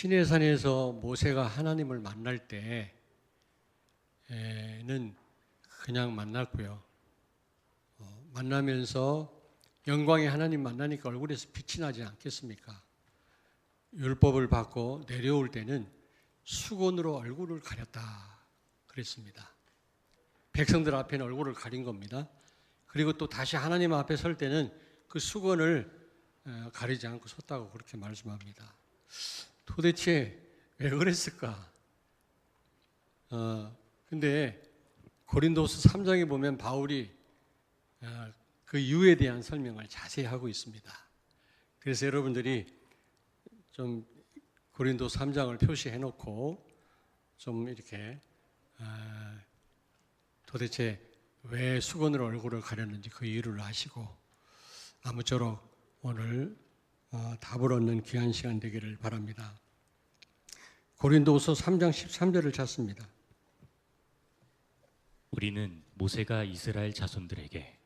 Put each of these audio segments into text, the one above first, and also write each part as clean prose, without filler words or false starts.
시내산에서 모세가 하나님을 만날 때는 그냥 만났고요. 만나면서 영광의 하나님 만나니까 얼굴에서 빛이 나지 않겠습니까? 율법을 받고 내려올 때는 수건으로 얼굴을 가렸다 그랬습니다. 백성들 앞에는 얼굴을 가린 겁니다. 그리고 또 다시 하나님 앞에 설 때는 그 수건을 가리지 않고 섰다고 그렇게 말씀합니다. 도대체 왜 그랬을까? 근데 고린도서 3장에 보면 바울이 그 이유에 대한 설명을 자세히 하고 있습니다. 그래서 여러분들이 좀 고린도서 3장을 표시해 놓고 좀 이렇게 도대체 왜 수건으로 얼굴을 가렸는지 그 이유를 아시고 아무쪼록 오늘 답을 얻는 귀한 시간 되기를 바랍니다. 고린도서 3장 13절을 찾습니다. 우리는 모세가 이스라엘 자손들에게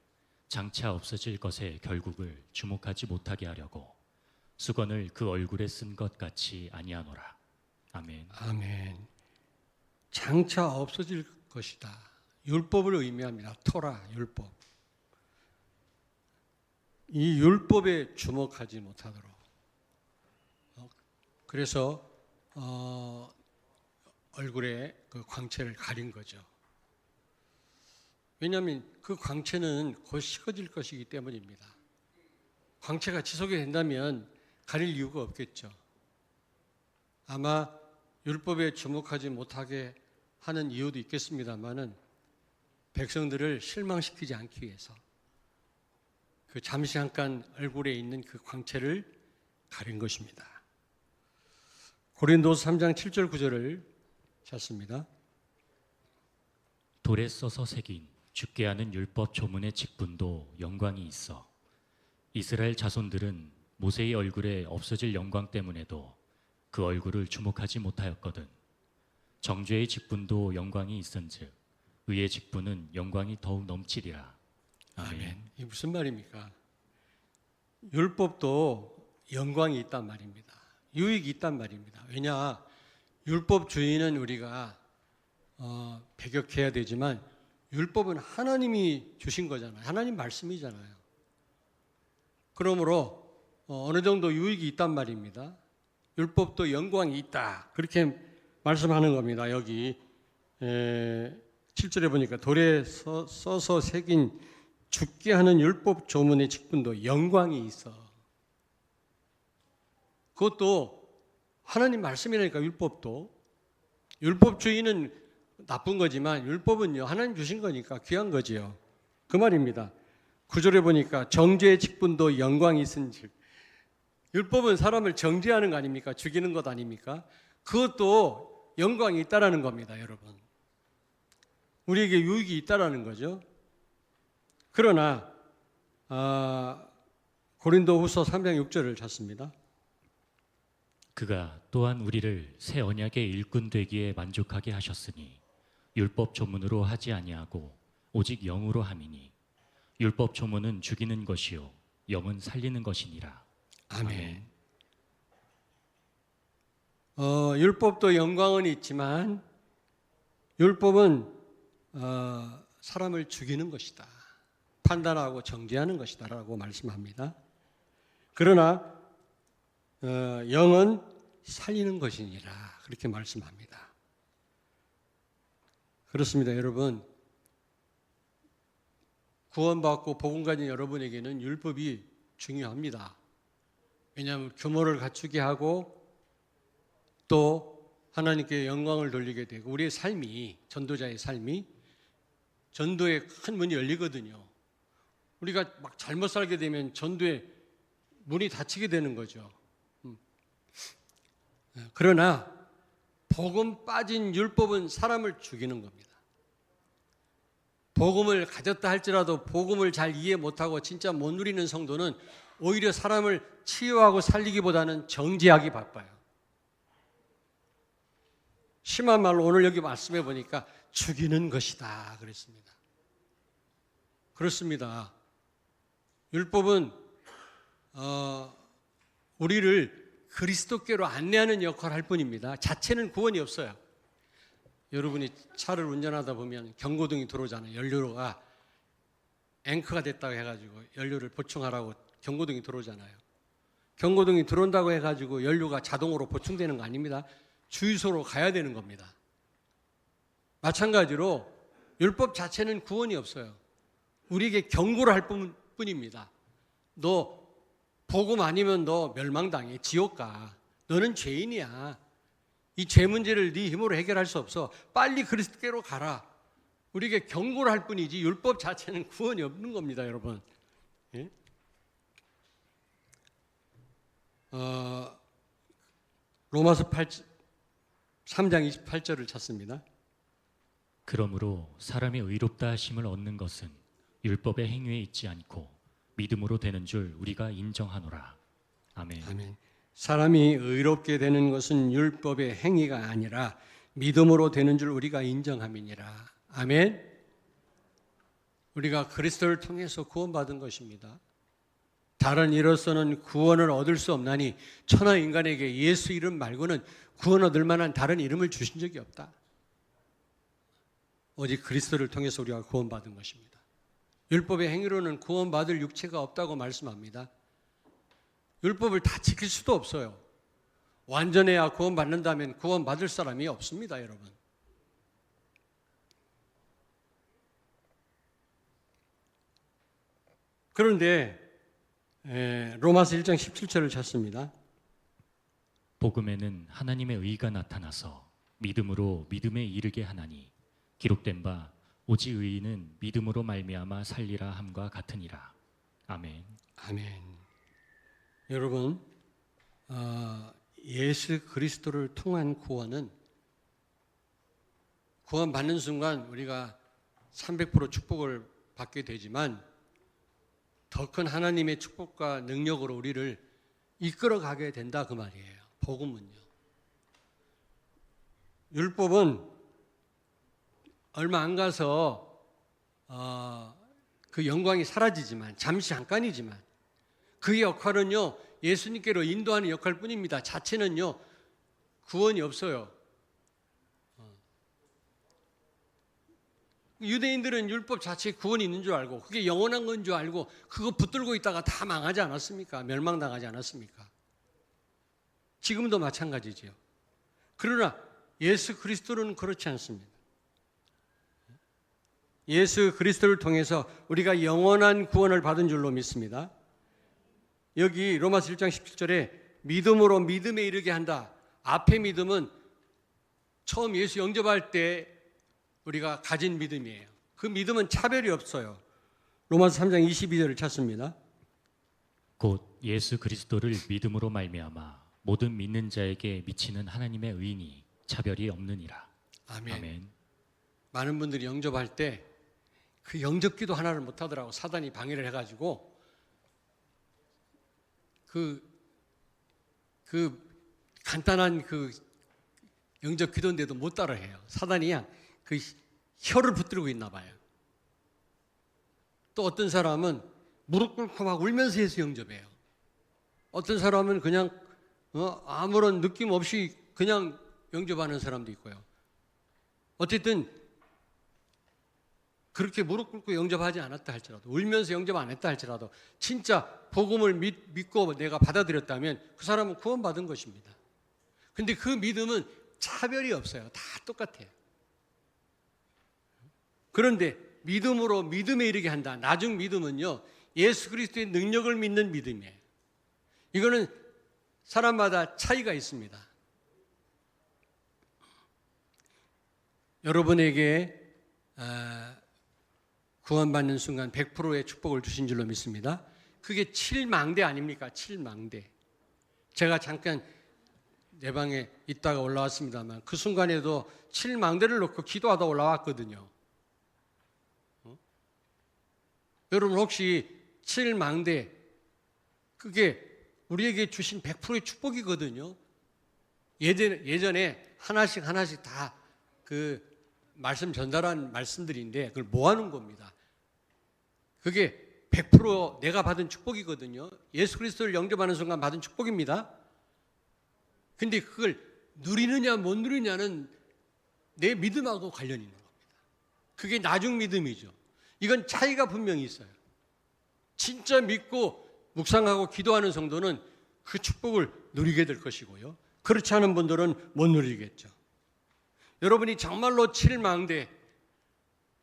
장차 없어질 것의 결국을 주목하지 못하게 하려고 수건을 그 얼굴에 쓴 것 같이 아니하노라. 아멘. 아멘. 장차 없어질 것이다. 율법을 의미합니다. 토라, 율법. 이 율법에 주목하지 못하도록. 그래서 얼굴에 그 광채를 가린 거죠. 왜냐하면 그 광채는 곧 식어질 것이기 때문입니다. 광채가 지속이 된다면 가릴 이유가 없겠죠. 아마 율법에 주목하지 못하게 하는 이유도 있겠습니다만은 백성들을 실망시키지 않기 위해서 그 잠시 잠깐 얼굴에 있는 그 광채를 가린 것입니다. 고린도서 3장 7절 9절을 찾습니다. 돌에 써서 새긴 죽게 하는 율법 조문의 직분도 영광이 있어 이스라엘 자손들은 모세의 얼굴에 없어질 영광 때문에도 그 얼굴을 주목하지 못하였거든. 정죄의 직분도 영광이 있은즉 의의 직분은 영광이 더욱 넘치리라. 아멘. 이게 무슨 말입니까? 율법도 영광이 있단 말입니다. 유익이 있단 말입니다. 왜냐? 율법주의는 우리가 배격해야 되지만 율법은 하나님이 주신 거잖아요. 하나님 말씀이잖아요. 그러므로 어느 정도 유익이 있단 말입니다. 율법도 영광이 있다. 그렇게 말씀하는 겁니다. 여기 7절에 보니까 돌에 써서 새긴 죽게 하는 율법 조문의 직분도 영광이 있어. 그것도 하나님 말씀이라니까. 율법도. 율법주의는 나쁜 거지만 율법은요 하나님 주신 거니까 귀한 거지요. 그 말입니다. 9절에 보니까 정죄의 직분도 영광이 있은즉. 율법은 사람을 정죄하는 거 아닙니까? 죽이는 것 아닙니까? 그것도 영광이 있다라는 겁니다, 여러분. 우리에게 유익이 있다라는 거죠. 그러나 고린도후서 3장 6절을 찾습니다. 그가 또한 우리를 새 언약의 일꾼 되기에 만족하게 하셨으니 율법 조문으로 하지 아니하고 오직 영으로 함이니 율법 조문은 죽이는 것이요 영은 살리는 것이니라. 아멘. 율법도 영광은 있지만 율법은 사람을 죽이는 것이다. 판단하고 정죄하는 것이다 라고 말씀합니다. 그러나 영은 살리는 것이니라 그렇게 말씀합니다. 그렇습니다, 여러분. 구원받고 복음 가진 여러분에게는 율법이 중요합니다. 왜냐하면 규모를 갖추게 하고 또 하나님께 영광을 돌리게 되고 우리의 삶이, 전도자의 삶이 전도에 큰 문이 열리거든요. 우리가 막 잘못 살게 되면 전도에 문이 닫히게 되는 거죠. 그러나 복음 빠진 율법은 사람을 죽이는 겁니다. 복음을 가졌다 할지라도 복음을 잘 이해 못하고 진짜 못 누리는 성도는 오히려 사람을 치유하고 살리기보다는 정죄하기 바빠요. 심한 말로 오늘 여기 말씀해 보니까 죽이는 것이다 그랬습니다. 그렇습니다. 율법은 우리를 그리스도께로 안내하는 역할을 할 뿐입니다. 자체는 구원이 없어요. 여러분이 차를 운전하다 보면 경고등이 들어오잖아요. 연료가 앵커가 됐다고 해가지고 연료를 보충하라고 경고등이 들어오잖아요. 경고등이 들어온다고 해가지고 연료가 자동으로 보충되는 거 아닙니다. 주유소로 가야 되는 겁니다. 마찬가지로 율법 자체는 구원이 없어요. 우리에게 경고를 할 뿐입니다. 너 복음 아니면 너 멸망당해. 지옥 가. 너는 죄인이야. 이 죄 문제를 네 힘으로 해결할 수 없어. 빨리 그리스도께로 가라. 우리에게 경고를 할 뿐이지 율법 자체는 구원이 없는 겁니다, 여러분. 예? 로마서 3장 28절을 찾습니다. 그러므로 사람의 의롭다 하심을 얻는 것은 율법의 행위에 있지 않고 믿음으로 되는 줄 우리가 인정하노라. 아멘. 아멘. 사람이 의롭게 되는 것은 율법의 행위가 아니라 믿음으로 되는 줄 우리가 인정함이니라. 아멘. 우리가 그리스도를 통해서 구원받은 것입니다. 다른 이로서는 구원을 얻을 수 없나니 천하 인간에게 예수 이름 말고는 구원 얻을 만한 다른 이름을 주신 적이 없다. 오직 그리스도를 통해서 우리가 구원받은 것입니다. 율법의 행위로는 구원받을 육체가 없다고 말씀합니다. 율법을 다 지킬 수도 없어요. 완전해야 구원받는다면 구원받을 사람이 없습니다, 여러분. 그런데 로마서 1장 17절을 찾습니다. 복음에는 하나님의 의가 나타나서 믿음으로 믿음에 이르게 하나니 기록된 바 오직 의인은 믿음으로 말미암아 살리라 함과 같으니라. 아멘. 아멘. 여러분, 예수 그리스도를 통한 구원은 구원받는 순간 우리가 300% 축복을 받게 되지만 더 큰 하나님의 축복과 능력으로 우리를 이끌어가게 된다 그 말이에요. 복음은요. 율법은 얼마 안 가서 그 영광이 사라지지만 잠시 잠깐이지만 그 역할은요 예수님께로 인도하는 역할 뿐입니다. 자체는요 구원이 없어요. 유대인들은 율법 자체에 구원이 있는 줄 알고 그게 영원한 건 줄 알고 그거 붙들고 있다가 다 망하지 않았습니까? 멸망당하지 않았습니까? 지금도 마찬가지지요. 그러나 예수 그리스도는 그렇지 않습니다. 예수 그리스도를 통해서 우리가 영원한 구원을 받은 줄로 믿습니다. 여기 로마서 1장 17절에 믿음으로 믿음에 이르게 한다. 앞에 믿음은 처음 예수 영접할 때 우리가 가진 믿음이에요. 그 믿음은 차별이 없어요. 로마서 3장 22절을 찾습니다. 곧 예수 그리스도를 믿음으로 말미암아 모든 믿는 자에게 미치는 하나님의 의인이 차별이 없느니라. 아멘. 아멘. 많은 분들이 영접할 때 그 영접기도 하나를 못하더라고. 사단이 방해를 해가지고 그 간단한 그 영접 기도인데도 못 따라해요. 사단이 그냥 그 혀를 붙들고 있나 봐요. 또 어떤 사람은 무릎 꿇고 막 울면서 해서 영접해요. 어떤 사람은 그냥 아무런 느낌 없이 그냥 영접하는 사람도 있고요. 어쨌든 그렇게 무릎 꿇고 영접하지 않았다 할지라도 울면서 영접 안 했다 할지라도 진짜 복음을 믿고 내가 받아들였다면 그 사람은 구원받은 것입니다. 근데 그 믿음은 차별이 없어요. 다 똑같아요. 그런데 믿음으로 믿음에 이르게 한다. 나중 믿음은요. 예수 그리스도의 능력을 믿는 믿음이에요. 이거는 사람마다 차이가 있습니다. 여러분에게 구원받는 순간 100%의 축복을 주신 줄로 믿습니다. 그게 7망대 아닙니까? 7망대. 제가 잠깐 내 방에 있다가 올라왔습니다만 그 순간에도 7망대를 놓고 기도하다 올라왔거든요. 여러분 혹시 7망대 그게 우리에게 주신 100%의 축복이거든요. 예전에 하나씩 다 그 말씀 전달한 말씀들인데 그걸 모아놓은 겁니다. 그게 100% 내가 받은 축복이거든요. 예수 그리스도를 영접하는 순간 받은 축복입니다. 근데 그걸 누리느냐 못 누리느냐는 내 믿음하고 관련이 있는 겁니다. 그게 나중 믿음이죠. 이건 차이가 분명히 있어요. 진짜 믿고 묵상하고 기도하는 성도는 그 축복을 누리게 될 것이고요. 그렇지 않은 분들은 못 누리겠죠. 여러분이 정말로 7망대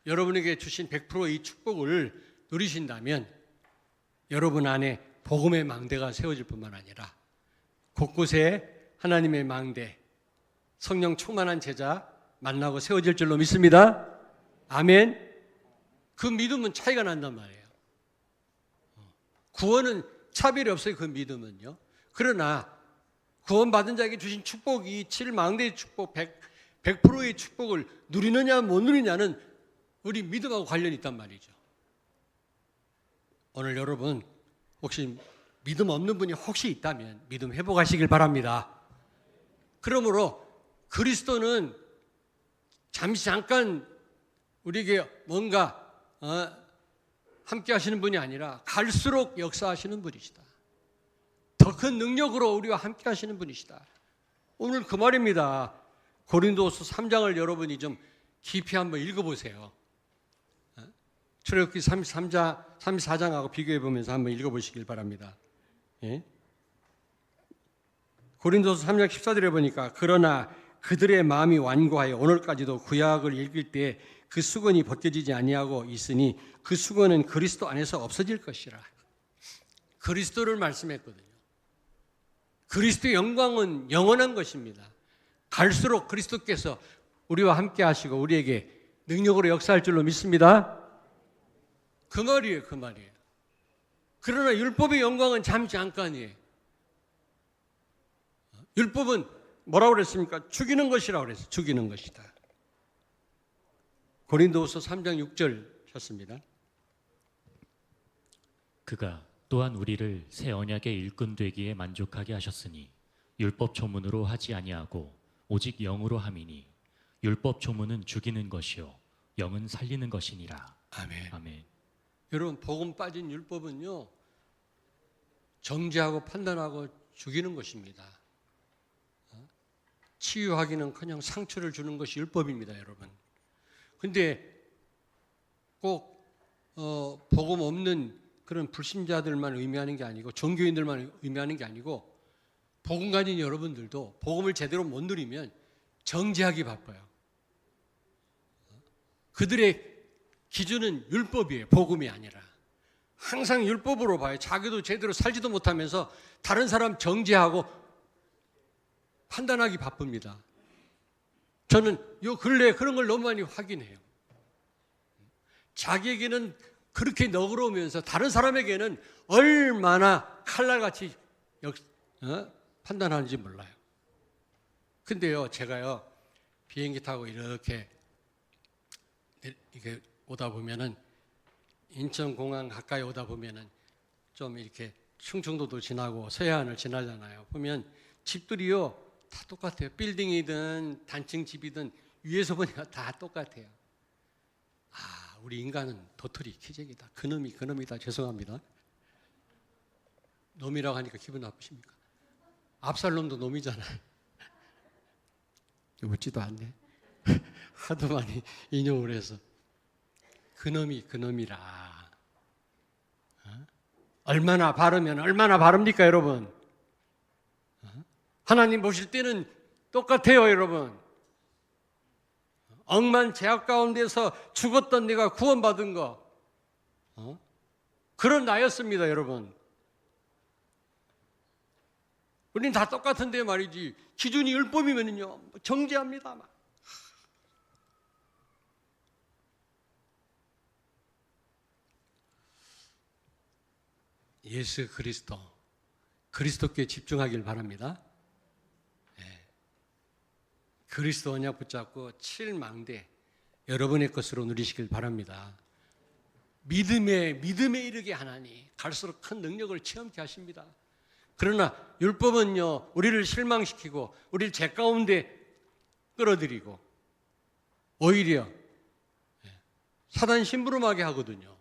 여러분에게 주신 100%의 축복을 누리신다면 여러분 안에 복음의 망대가 세워질 뿐만 아니라 곳곳에 하나님의 망대, 성령 충만한 제자 만나고 세워질 줄로 믿습니다. 아멘. 그 믿음은 차이가 난단 말이에요. 구원은 차별이 없어요. 그 믿음은요. 그러나 구원받은 자에게 주신 축복이 7망대의 축복, 100%의 축복을 누리느냐 못 누리냐는 우리 믿음하고 관련이 있단 말이죠. 오늘 여러분 혹시 믿음 없는 분이 혹시 있다면 믿음 회복하시길 바랍니다. 그러므로 그리스도는 잠깐 우리에게 뭔가 함께 하시는 분이 아니라 갈수록 역사하시는 분이시다. 더 큰 능력으로 우리와 함께 하시는 분이시다. 오늘 그 말입니다. 고린도서 3장을 여러분이 좀 깊이 한번 읽어보세요. 출애굽기 34장하고 비교해 보면서 한번 읽어보시길 바랍니다. 예? 고린도서 3장 14절에 보니까 그러나 그들의 마음이 완고하여 오늘까지도 구약을 읽을 때 그 수건이 벗겨지지 아니하고 있으니 그 수건은 그리스도 안에서 없어질 것이라. 그리스도를 말씀했거든요. 그리스도의 영광은 영원한 것입니다. 갈수록 그리스도께서 우리와 함께 하시고 우리에게 능력으로 역사할 줄로 믿습니다. 그 말이에요. 그 말이에요. 그러나 율법의 영광은 잠깐이에요. 율법은 뭐라고 그랬습니까? 죽이는 것이라고 그랬어요. 죽이는 것이다. 고린도후서 3장 6절 쳤습니다. 그가 또한 우리를 새 언약의 일꾼 되기에 만족하게 하셨으니 율법 조문으로 하지 아니하고 오직 영으로 함이니 율법 조문은 죽이는 것이요 영은 살리는 것이니라. 아멘. 아멘. 여러분 복음 빠진 율법은요 정죄하고 판단하고 죽이는 것입니다. 치유하기는커녕 상처를 주는 것이 율법입니다, 여러분. 근데 꼭 복음 없는 그런 불신자들만 의미하는 게 아니고 종교인들만 의미하는 게 아니고 복음 가진 여러분들도 복음을 제대로 못 누리면 정죄하기 바빠요. 그들의 기준은 율법이에요. 복음이 아니라. 항상 율법으로 봐요. 자기도 제대로 살지도 못하면서 다른 사람 정죄하고 판단하기 바쁩니다. 저는 요 근래에 그런 걸 너무 많이 확인해요. 자기에게는 그렇게 너그러우면서 다른 사람에게는 얼마나 칼날같이 판단하는지 몰라요. 근데요, 제가요, 비행기 타고 이렇게 오다 보면은 인천공항 가까이 오다 보면은 좀 이렇게 충청도도 지나고 서해안을 지나잖아요. 보면 집들이요 다 똑같아요. 빌딩이든 단층 집이든 위에서 보니까 다 똑같아요. 아, 우리 인간은 도토리 키재기다. 그놈이다. 죄송합니다. 놈이라고 하니까 기분 나쁘십니까? 압살롬도 놈이잖아요. 웃지도 않네. 하도 많이 인용을 해서 그놈이라. 얼마나 바르면 얼마나 바릅니까, 여러분? 하나님 보실 때는 똑같아요, 여러분. 억만 죄악 가운데서 죽었던 내가 구원받은 거, 그런 나였습니다, 여러분. 우린 다 똑같은데 말이지. 기준이 율법이면요 정죄합니다. 막. 예수 그리스도께 집중하길 바랍니다. 그리스도 언약 붙잡고 7망대 여러분의 것으로 누리시길 바랍니다. 믿음에 이르게 하나니 갈수록 큰 능력을 체험케 하십니다. 그러나 율법은요 우리를 실망시키고 우리를 죄 가운데 끌어들이고 오히려 사단 심부름하게 하거든요.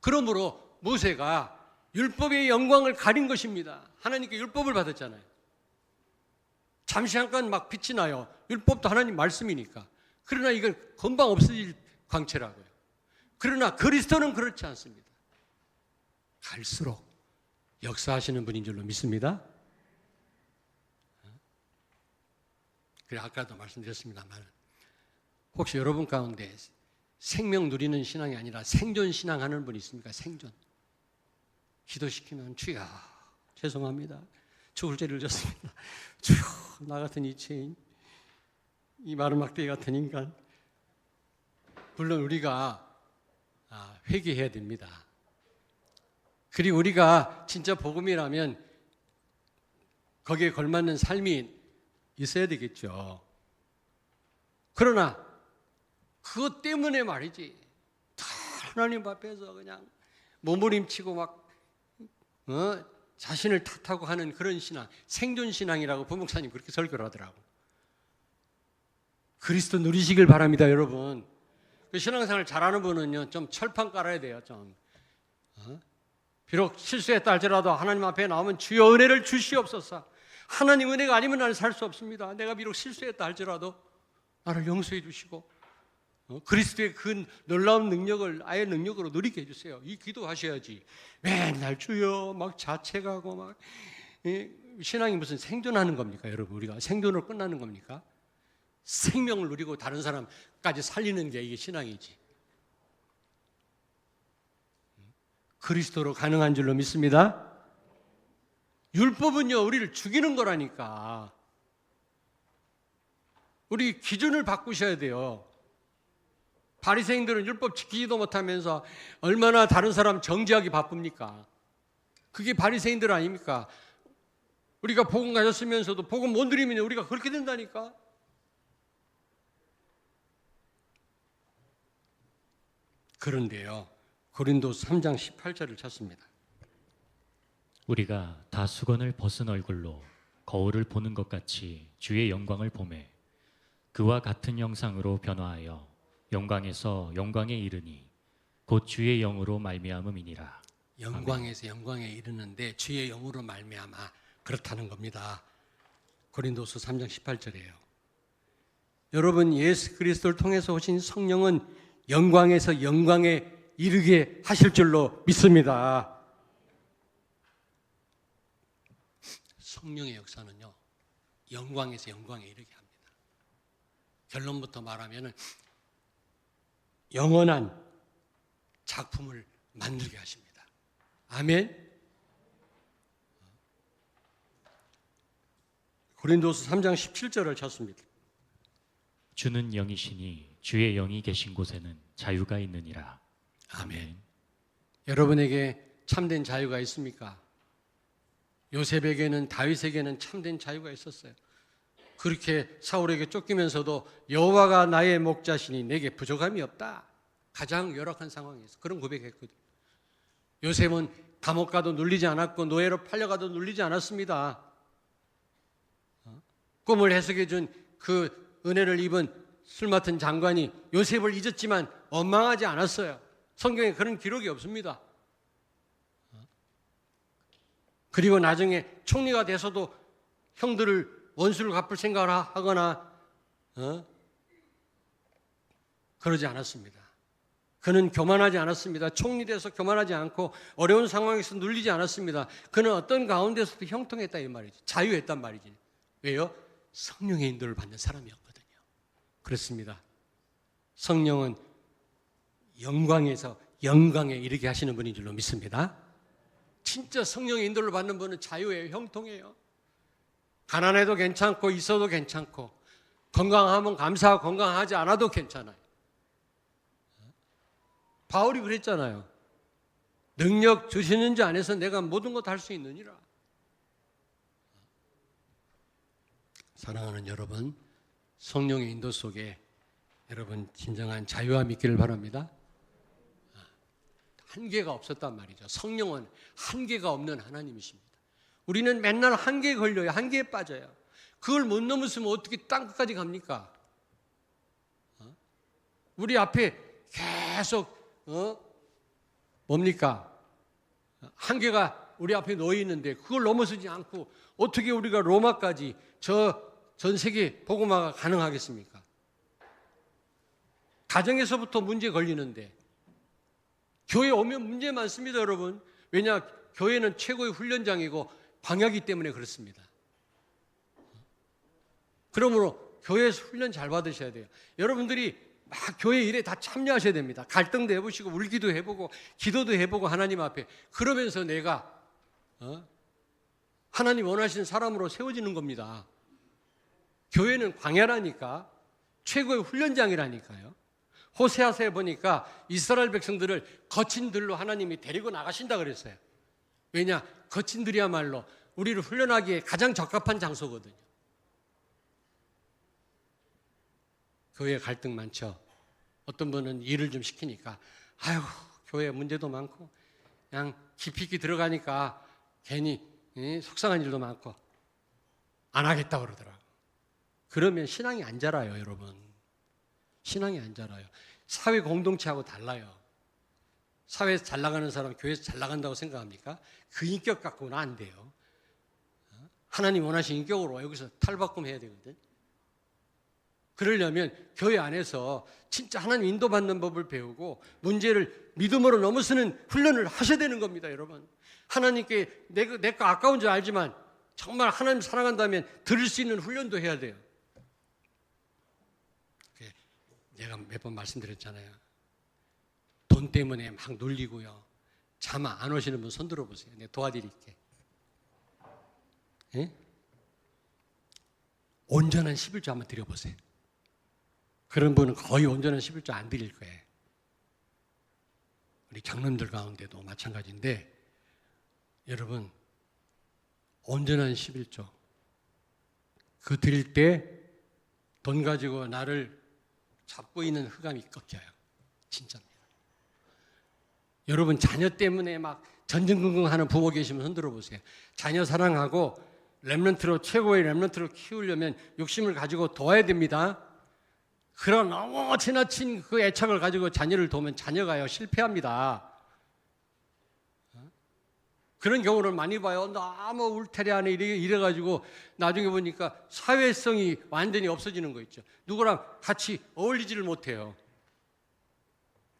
그러므로 모세가 율법의 영광을 가린 것입니다. 하나님께 율법을 받았잖아요. 잠시 잠깐 막 빛이 나요. 율법도 하나님 말씀이니까. 그러나 이건 금방 없어질 광채라고요. 그러나 그리스도는 그렇지 않습니다. 갈수록 역사하시는 분인 줄로 믿습니다. 그래 아까도 말씀드렸습니다만 혹시 여러분 가운데 생명 누리는 신앙이 아니라 생존 신앙 하는 분이 있습니까? 생존. 기도시키면 주여 죄송합니다. 죽을 죄를 졌습니다. 주여 나 같은 이 죄인, 이 마른 막대기 같은 인간. 물론 우리가 회개해야 됩니다. 그리고 우리가 진짜 복음이라면 거기에 걸맞는 삶이 있어야 되겠죠. 그러나 그것 때문에 말이지 다 하나님 앞에서 그냥 몸부림치고 막 자신을 탓하고 하는 그런 신앙, 생존 신앙이라고 부목사님 그렇게 설교를 하더라고. 그리스도 누리시길 바랍니다, 여러분. 그 신앙생활 잘하는 분은요, 좀 철판 깔아야 돼요, 좀. 비록 실수했다 할지라도 하나님 앞에 나오면 주여 은혜를 주시옵소서. 하나님 은혜가 아니면 나는 살 수 없습니다. 내가 비록 실수했다 할지라도 나를 용서해 주시고 그리스도의 그 놀라운 능력을 아예 능력으로 누리게 해주세요. 이 기도하셔야지. 맨날 주여 막 자책하고 막 신앙이 무슨 생존하는 겁니까, 여러분? 우리가 생존으로 끝나는 겁니까? 생명을 누리고 다른 사람까지 살리는 게 이게 신앙이지. 그리스도로 가능한 줄로 믿습니다. 율법은요 우리를 죽이는 거라니까. 우리 기준을 바꾸셔야 돼요. 바리새인들은 율법 지키지도 못하면서 얼마나 다른 사람 정죄하기 바쁩니까? 그게 바리새인들 아닙니까? 우리가 복음 가졌으면서도 복음 못 누리면 우리가 그렇게 된다니까. 그런데요 고린도서 3장 18절을 찾습니다. 우리가 다 수건을 벗은 얼굴로 거울을 보는 것 같이 주의 영광을 보매 그와 같은 형상으로 변화하여 영광에서 영광에 이르니 곧 주의 영으로 말미암음이니라. 영광에서 영광에 이르는데 주의 영으로 말미암아 그렇다는 겁니다. 고린도서 3장 18절이에요. 여러분 예수 그리스도를 통해서 오신 성령은 영광에서 영광에 이르게 하실 줄로 믿습니다. 성령의 역사는요 영광에서 영광에 이르게 합니다. 결론부터 말하면 영원한 작품을 만들게 하십니다. 아멘. 고린도서 3장 17절을 찾습니다. 주는 영이시니 주의 영이 계신 곳에는 자유가 있느니라. 아멘. 여러분에게 참된 자유가 있습니까? 요셉에게는 다윗에게는 참된 자유가 있었어요. 그렇게 사울에게 쫓기면서도 여호와가 나의 목자시니 내게 부족함이 없다. 가장 열악한 상황에서 그런 고백했거든요. 요셉은 감옥 가도 눌리지 않았고 노예로 팔려가도 눌리지 않았습니다. 꿈을 해석해 준 그 은혜를 입은 술 맡은 장관이 요셉을 잊었지만 원망하지 않았어요. 성경에 그런 기록이 없습니다. 그리고 나중에 총리가 돼서도 형들을 원수를 갚을 생각을 하거나 그러지 않았습니다. 그는 교만하지 않았습니다. 총리 돼서 교만하지 않고 어려운 상황에서 눌리지 않았습니다. 그는 어떤 가운데서도 형통했다 이 말이지. 자유했단 말이지. 왜요? 성령의 인도를 받는 사람이었거든요. 그렇습니다. 성령은 영광에서 영광에 이르게 하시는 분인 줄로 믿습니다. 진짜 성령의 인도를 받는 분은 자유예요. 형통해요. 가난해도 괜찮고 있어도 괜찮고 건강하면 감사하고 건강하지 않아도 괜찮아요. 바울이 그랬잖아요. 능력 주시는 자 안에서 내가 모든 것 할 수 있느니라. 사랑하는 여러분, 성령의 인도 속에 여러분 진정한 자유함이 있기를 바랍니다. 한계가 없었단 말이죠. 성령은 한계가 없는 하나님이십니다. 우리는 맨날 한계에 걸려요. 한계에 빠져요. 그걸 못 넘었으면 어떻게 땅 끝까지 갑니까? 우리 앞에 계속 뭡니까? 한계가 우리 앞에 놓여 있는데 그걸 넘어서지 않고 어떻게 우리가 로마까지 저 전 세계 복음화가 가능하겠습니까? 가정에서부터 문제 걸리는데 교회 오면 문제 많습니다, 여러분. 왜냐? 교회는 최고의 훈련장이고 방야기 때문에 그렇습니다. 그러므로 교회에서 훈련 잘 받으셔야 돼요. 여러분들이 막 교회 일에 다 참여하셔야 됩니다. 갈등도 해보시고 울기도 해보고 기도도 해보고 하나님 앞에. 그러면서 내가 하나님 원하시는 사람으로 세워지는 겁니다. 교회는 광야라니까, 최고의 훈련장이라니까요. 호세아서에 보니까 이스라엘 백성들을 거친 들로 하나님이 데리고 나가신다 그랬어요. 왜냐? 거친 들이야말로 우리를 훈련하기에 가장 적합한 장소거든요. 교회 갈등 많죠. 어떤 분은 일을 좀 시키니까 아유, 교회 문제도 많고 그냥 깊이 있게 들어가니까 괜히 속상한 일도 많고 안 하겠다고 그러더라고요. 그러면 신앙이 안 자라요, 여러분. 신앙이 안 자라요. 사회 공동체하고 달라요. 사회에서 잘 나가는 사람 교회에서 잘 나간다고 생각합니까? 그 인격 갖고는 안 돼요. 하나님 원하신 인격으로 여기서 탈바꿈해야 되거든. 그러려면 교회 안에서 진짜 하나님 인도받는 법을 배우고 문제를 믿음으로 넘어서는 훈련을 하셔야 되는 겁니다, 여러분. 하나님께 내 거 아까운 줄 알지만 정말 하나님 사랑한다면 들을 수 있는 훈련도 해야 돼요. 내가 몇 번 말씀드렸잖아요. 돈 때문에 막 놀리고요. 잠 안 오시는 분 손 들어보세요. 내가 도와드릴게. 예? 온전한 11조 한번 드려보세요. 그런 분은 거의 온전한 11조 안 드릴 거예요. 우리 장남들 가운데도 마찬가지인데 여러분 온전한 11조 그 드릴 때 돈 가지고 나를 잡고 있는 흑암이 꺾여요. 진짜입니다. 여러분 자녀 때문에 막 전전긍긍하는 부모 계시면 손들어 보세요. 자녀 사랑하고 렘넌트로 최고의 렘넌트로 키우려면 욕심을 가지고 도와야 됩니다. 그런 너무 지나친 그 애착을 가지고 자녀를 도우면 자녀가요 실패합니다. 그런 경우를 많이 봐요. 너무 울타리 안에 이래가지고 나중에 보니까 사회성이 완전히 없어지는 거 있죠. 누구랑 같이 어울리지를 못해요.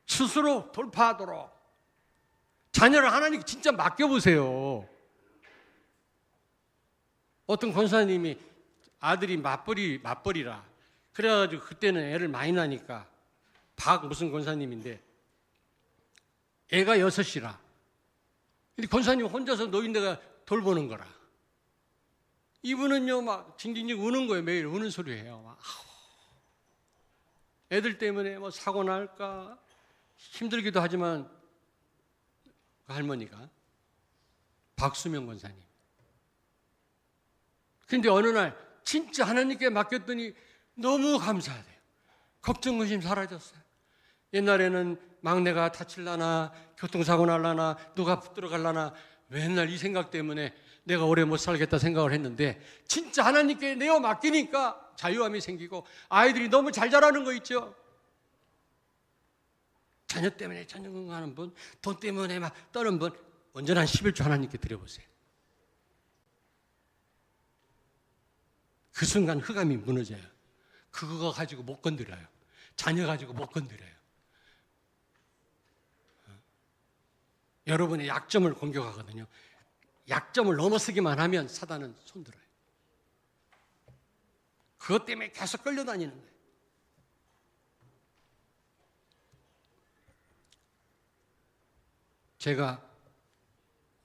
스스로 돌파하도록 자녀를 하나님께 진짜 맡겨보세요. 어떤 권사님이 아들이 맞벌이라 그래가지고 그때는 애를 많이 낳으니까 무슨 권사님인데 애가 6이라 근데 권사님 혼자서 노인네가 돌보는 거라. 이분은요 막 징징징 우는 거예요. 매일 우는 소리 해요. 막 애들 때문에 뭐 사고 날까 힘들기도 하지만 그 할머니가 박수명 권사님. 근데 어느 날 진짜 하나님께 맡겼더니 너무 감사하대요. 걱정 근심 사라졌어요. 옛날에는 막내가 다칠라나 교통사고 날라나 누가 붙들어 갈라나 맨날 이 생각 때문에 내가 오래 못 살겠다 생각을 했는데 진짜 하나님께 내어 맡기니까 자유함이 생기고 아이들이 너무 잘 자라는 거 있죠. 자녀 때문에 전전긍긍하는 분, 돈 때문에 막 떠는 분 온전한 11조 하나님께 드려보세요. 그 순간 흑암이 무너져요. 그거 가지고 못 건드려요. 자녀 가지고 못 건드려요. 여러분의 약점을 공격하거든요. 약점을 넘어서기만 하면 사단은 손들어요. 그것 때문에 계속 끌려다니는 거예요. 제가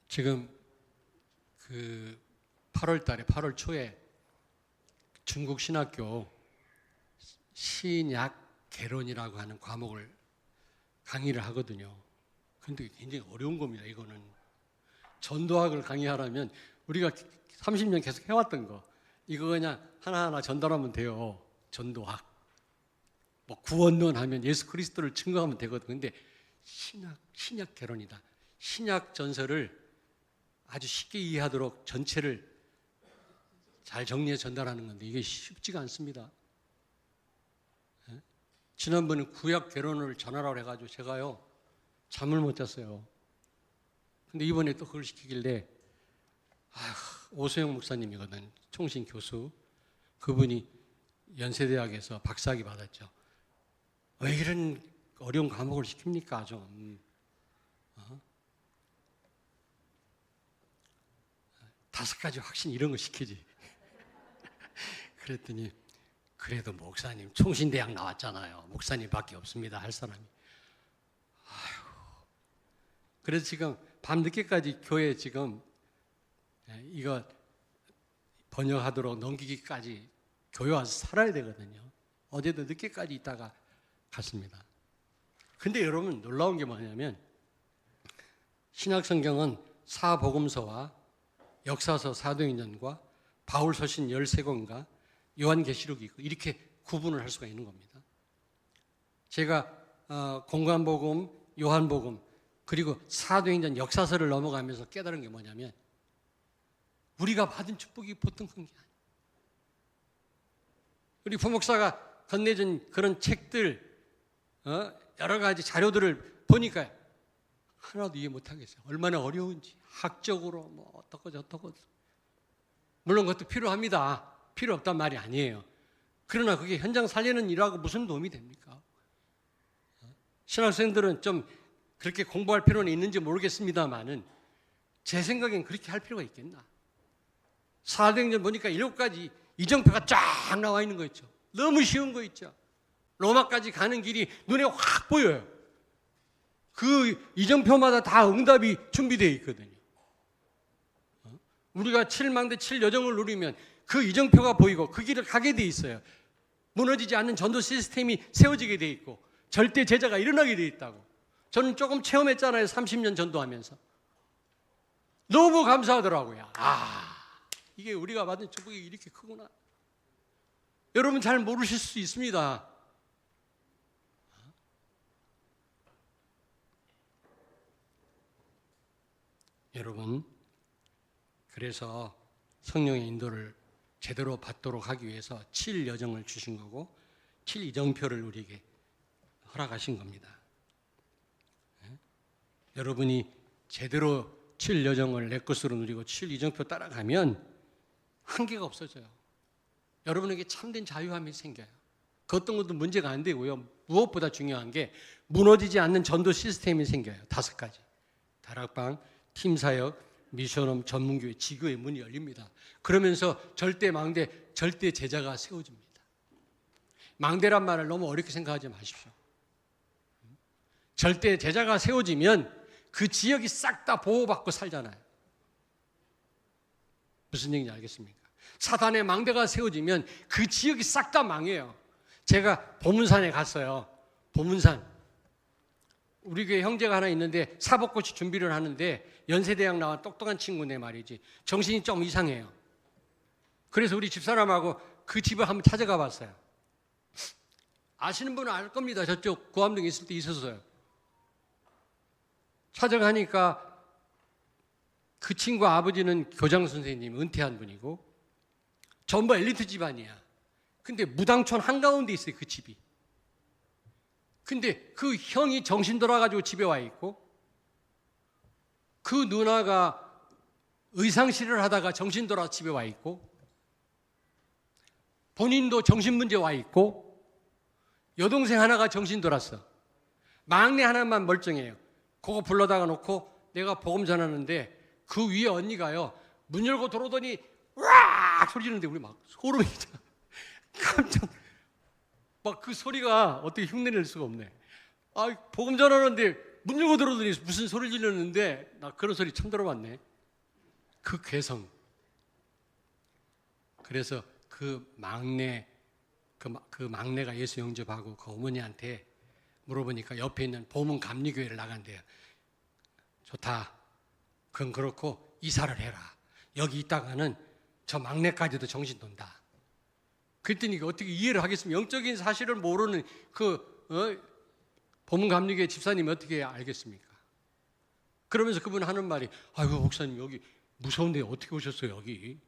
지금 그 8월 달에 8월 초에 중국 신학교 신약 개론이라고 하는 과목을 강의를 하거든요. 근데 굉장히 어려운 겁니다. 이거는 전도학을 강의하려면 우리가 30년 계속 해왔던 거 이거 그냥 하나하나 전달하면 돼요. 전도학. 뭐 구원론 하면 예수 그리스도를 증거하면 되거든. 근데 신약 개론이다. 신약 전설을 아주 쉽게 이해하도록 전체를 잘 정리해 전달하는 건데 이게 쉽지가 않습니다. 지난번에 구약 개론을 전하라고 해가지고 제가요 잠을 못 잤어요. 근데 이번에 또 그걸 시키길래 오소영 목사님이거든. 총신 교수. 그분이 연세대학에서 박사학위 받았죠. 왜 이런 어려운 과목을 시킵니까 좀. 5가지 확신 이런 거 시키지. 그랬더니 그래도 목사님 총신대학 나왔잖아요. 목사님밖에 없습니다 할 사람이. 그래서 지금 밤늦게까지 교회 지금 이거 번역하도록 넘기기까지 교회 와서 살아야 되거든요. 어제도 늦게까지 있다가 갔습니다. 근데 여러분 놀라운 게 뭐냐면 신약성경은 사복음서와 역사서 사도행전과 바울서신 13권과 요한계시록이 있고 이렇게 구분을 할 수가 있는 겁니다. 제가 공관복음, 요한복음 그리고 사도행전 역사서를 넘어가면서 깨달은 게 뭐냐면 우리가 받은 축복이 보통 큰 게 아니에요. 우리 부목사가 건네준 그런 책들 여러 가지 자료들을 보니까 하나도 이해 못하겠어요. 얼마나 어려운지 학적으로 뭐 어떻고 저떻고. 물론 그것도 필요합니다. 필요 없단 말이 아니에요. 그러나 그게 현장 살리는 일하고 무슨 도움이 됩니까? 신학생들은 좀 그렇게 공부할 필요는 있는지 모르겠습니다만은 제 생각엔 그렇게 할 필요가 있겠나? 사도행전 보니까 7가지 이정표가 쫙 나와 있는 거 있죠. 너무 쉬운 거 있죠. 로마까지 가는 길이 눈에 확 보여요. 그 이정표마다 다 응답이 준비되어 있거든요. 우리가 7망대 7여정을 누리면 그 이정표가 보이고 그 길을 가게 돼 있어요. 무너지지 않는 전도 시스템이 세워지게 돼 있고 절대 제자가 일어나게 돼 있다고. 저는 조금 체험했잖아요. 30년 전도하면서. 너무 감사하더라고요. 이게 우리가 받은 축복이 이렇게 크구나. 여러분 잘 모르실 수 있습니다. 여러분, 그래서 성령의 인도를 제대로 받도록 하기 위해서 7여정을 주신 거고 7이정표를 우리에게 허락하신 겁니다. 여러분이 제대로 7여정을 내 것으로 누리고 7이정표 따라가면 한계가 없어져요. 여러분에게 참된 자유함이 생겨요. 그 어떤 것도 문제가 안 되고요. 무엇보다 중요한 게 무너지지 않는 전도 시스템이 생겨요. 5가지. 다락방, 팀사역, 미션홈, 전문교회, 지교의 문이 열립니다. 그러면서 절대 망대, 절대 제자가 세워집니다. 망대란 말을 너무 어렵게 생각하지 마십시오. 절대 제자가 세워지면 그 지역이 싹 다 보호받고 살잖아요. 무슨 얘기인지 알겠습니까? 사단의 망대가 세워지면 그 지역이 싹 다 망해요. 제가 보문산에 갔어요. 보문산. 우리 교회 형제가 하나 있는데 사법고시 준비를 하는데 연세대학 나온 똑똑한 친구네 말이지. 정신이 좀 이상해요. 그래서 우리 집사람하고 그 집을 한번 찾아가 봤어요. 아시는 분은 알 겁니다. 저쪽 고암동에 있을 때 있었어요. 찾아가니까 그 친구 아버지는 교장 선생님, 은퇴한 분이고 전부 엘리트 집안이야. 근데 무당촌 한가운데 있어요, 그 집이. 근데 그 형이 정신 돌아가지고 집에 와 있고 그 누나가 의상실을 하다가 정신 돌아 집에 와 있고 본인도 정신 문제 와 있고 여동생 하나가 정신 돌았어. 막내 하나만 멀쩡해요. 그거 불러다가 놓고 내가 복음 전하는데 그 위에 언니가요 문 열고 들어오더니 와 소리 지르는데 우리 막 소름이 깜짝 막 그 소리가 어떻게 흉내낼 수가 없네. 복음 전하는데 문 열고 들어오더니 무슨 소리 지르는데 나 그런 소리 처음 들어봤네. 그 괴성. 그래서 그 막내가 예수 영접하고 그 어머니한테 물어보니까 옆에 있는 보문 감리교회를 나간대요. 좋다. 그건 그렇고 이사를 해라. 여기 있다가는 저 막내까지도 정신 돈다. 그랬더니 어떻게 이해를 하겠습니까? 영적인 사실을 모르는 보문 감리교회 집사님이 어떻게 알겠습니까? 그러면서 그분 하는 말이 아이고 목사님 여기 무서운데 어떻게 오셨어요 여기?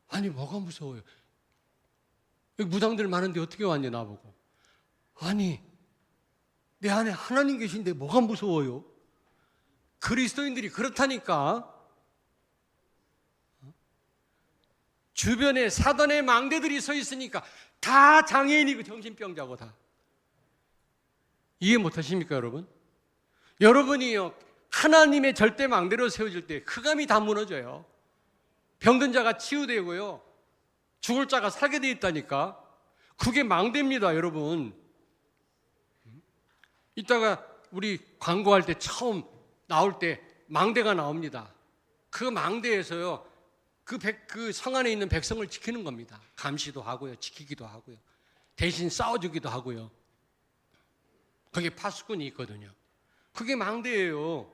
아니 뭐가 무서워요? 여기 무당들 많은데 어떻게 왔냐 나보고. 아니 내 안에 하나님 계신데 뭐가 무서워요? 그리스도인들이 그렇다니까. 주변에 사단의 망대들이 서 있으니까 다 장애인이고 정신병자고 다. 이해 못하십니까, 여러분? 여러분이요, 하나님의 절대 망대로 세워질 때 흑암이 다 무너져요. 병든 자가 치유되고요, 죽을 자가 살게 돼 있다니까. 그게 망대입니다, 여러분. 이따가 우리 광고할 때 처음 나올 때 망대가 나옵니다. 그 망대에서요, 그 성 안에 있는 백성을 지키는 겁니다. 감시도 하고요, 지키기도 하고요, 대신 싸워주기도 하고요. 거기에 파수꾼이 있거든요. 그게 망대예요.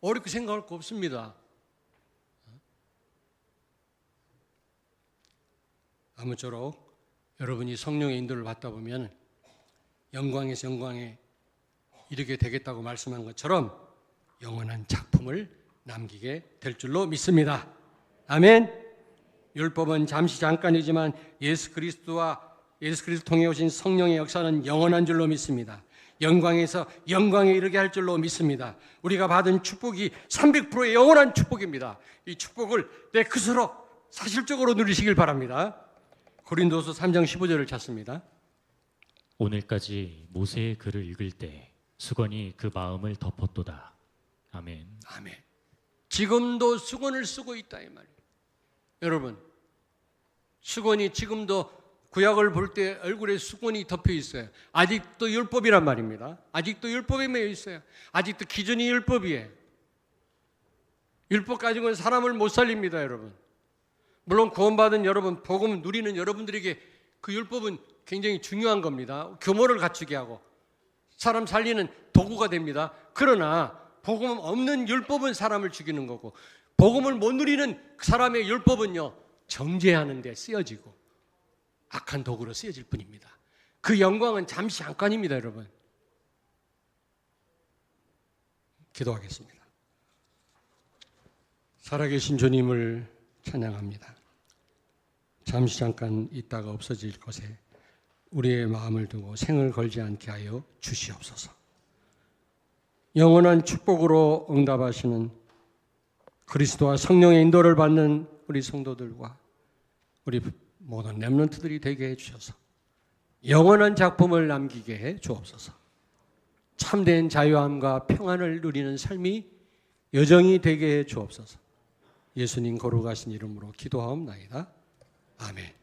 어렵게 생각할 거 없습니다. 아무쪼록 여러분이 성령의 인도를 받다 보면 영광에서 영광에 이르게 되겠다고 말씀한 것처럼 영원한 작품을 남기게 될 줄로 믿습니다. 아멘. 율법은 잠시 잠깐이지만 예수 그리스도 통해 오신 성령의 역사는 영원한 줄로 믿습니다. 영광에서 영광에 이르게 할 줄로 믿습니다. 우리가 받은 축복이 300%의 영원한 축복입니다. 이 축복을 내 스스로 사실적으로 누리시길 바랍니다. 고린도서 3장 15절을 찾습니다. 오늘까지 모세의 글을 읽을 때 수건이 그 마음을 덮었도다. 아멘. 아멘. 지금도 수건을 쓰고 있다 이 말이에요. 여러분, 수건이 지금도 구약을 볼 때 얼굴에 수건이 덮여 있어요. 아직도 율법이란 말입니다. 아직도 율법에 매여 있어요. 아직도 기준이 율법이에요. 율법 가지고는 사람을 못 살립니다, 여러분. 물론 구원받은 여러분, 복음 누리는 여러분들에게 그 율법은 굉장히 중요한 겁니다. 규모를 갖추게 하고 사람 살리는 도구가 됩니다. 그러나 복음 없는 율법은 사람을 죽이는 거고, 복음을 못 누리는 사람의 율법은요, 정죄하는 데 쓰여지고 악한 도구로 쓰여질 뿐입니다. 그 영광은 잠시 잠깐입니다, 여러분. 기도하겠습니다. 살아계신 주님을 찬양합니다. 잠시 잠깐 있다가 없어질 것에 우리의 마음을 두고 생을 걸지 않게 하여 주시옵소서. 영원한 축복으로 응답하시는 그리스도와 성령의 인도를 받는 우리 성도들과 우리 모든 렘넌트들이 되게 해주셔서 영원한 작품을 남기게 해 주옵소서. 참된 자유함과 평안을 누리는 삶이 여정이 되게 해 주옵소서. 예수님 거룩하신 이름으로 기도하옵나이다. 아멘.